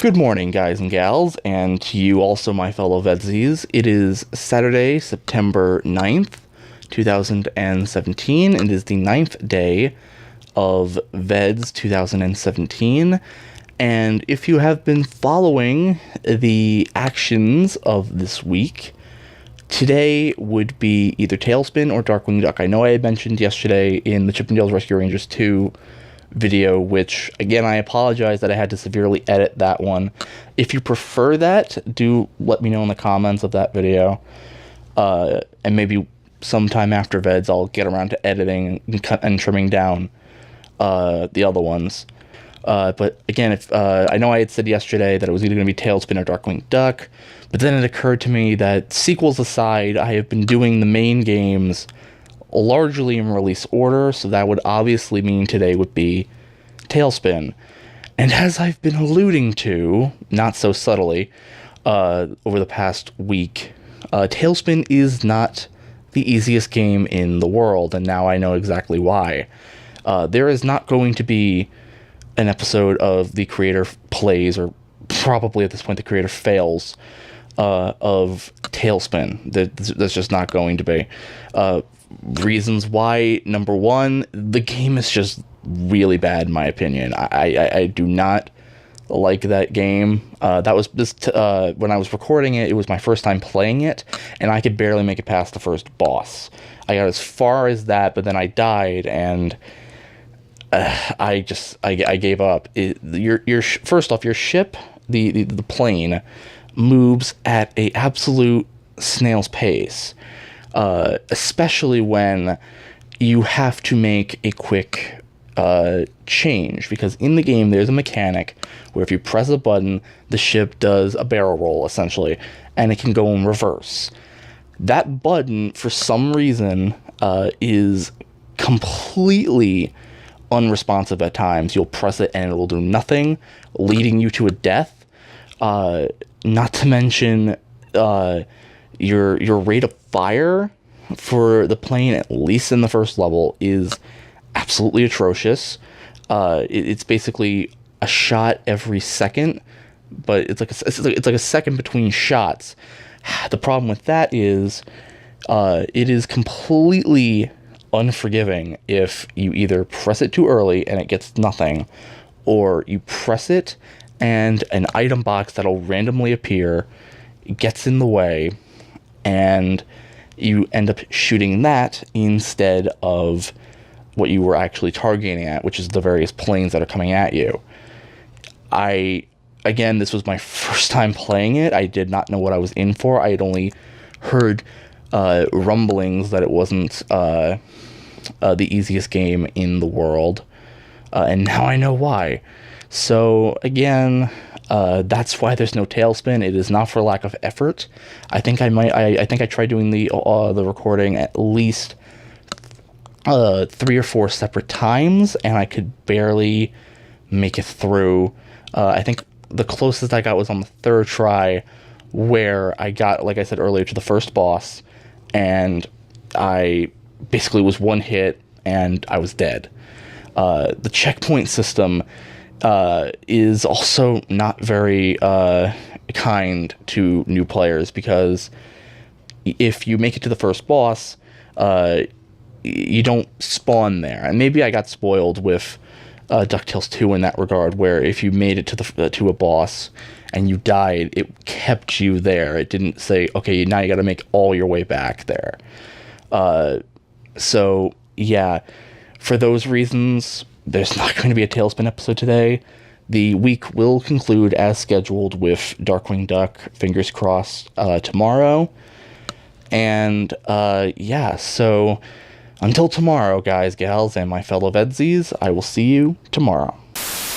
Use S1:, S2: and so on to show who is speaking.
S1: Good morning, guys and gals, and to you also, my fellow VEDS-ies. It is Saturday, September 9th, 2017. It is the 9th day of VEDS 2017, and if you have been following the actions of this week, today would be either TaleSpin or Darkwing Duck. I know I had mentioned yesterday in the Chippendales Rescue Rangers 2 video, which, again, I apologize that I had to severely edit that one. If you prefer that, do let me know in the comments of that video, and maybe sometime after VEDS I'll get around to editing and trimming down the other ones. But again, if I know I had said yesterday that it was either going to be TaleSpin or Darkwing Duck, but then it occurred to me that, sequels aside, I have been doing the main games largely in release order, so that would obviously mean today would be TaleSpin. And as I've been alluding to, not so subtly, over the past week, TaleSpin is not the easiest game in the world, and now I know exactly why. There is not going to be an episode of the creator plays, or probably at this point the creator fails, of TaleSpin. That's just not going to be. Reasons why: number one, the game is just really bad in my opinion. I do not like that game. That was just when I was recording it, it was my first time playing it, and I could barely make it past the first boss. I got as far as that, but then I died, and I gave up. First off, your ship, the plane, moves at a absolute snail's pace. Especially when you have to make a quick change, because in the game there's a mechanic where if you press a button, the ship does a barrel roll, essentially, and it can go in reverse. That button, for some reason, is completely unresponsive at times. You'll press it and it will do nothing, leading you to a death. Not to mention, your rate of fire for the plane, at least in the first level, is absolutely atrocious. It's basically a shot every second, but it's like a second between shots. The problem with that is it is completely unforgiving if you either press it too early and it gets nothing, or you press it and an item box that'll randomly appear gets in the way, and you end up shooting that instead of what you were actually targeting at, which is the various planes that are coming at you. Again, this was my first time playing it. I did not know what I was in for. I had only heard rumblings that it wasn't the easiest game in the world, and now I know why. So again, that's why there's no TaleSpin. It is not for lack of effort. I think I tried doing the recording at least 3 or 4 separate times, and I could barely make it through. I think the closest I got was on the 3rd try, where I got, like I said earlier, to the first boss, and I basically was one hit and I was dead. The checkpoint system is also not very kind to new players, because if you make it to the first boss, you don't spawn there. And maybe I got spoiled with DuckTales 2 in that regard, where if you made it to a boss and you died, it kept you there. It didn't say, okay, now you got to make all your way back there. So yeah, for those reasons, there's not going to be a TaleSpin episode today. The week will conclude as scheduled with Darkwing Duck, fingers crossed, tomorrow. And yeah, so until tomorrow, guys, gals, and my fellow VEDS-ies, I will see you tomorrow.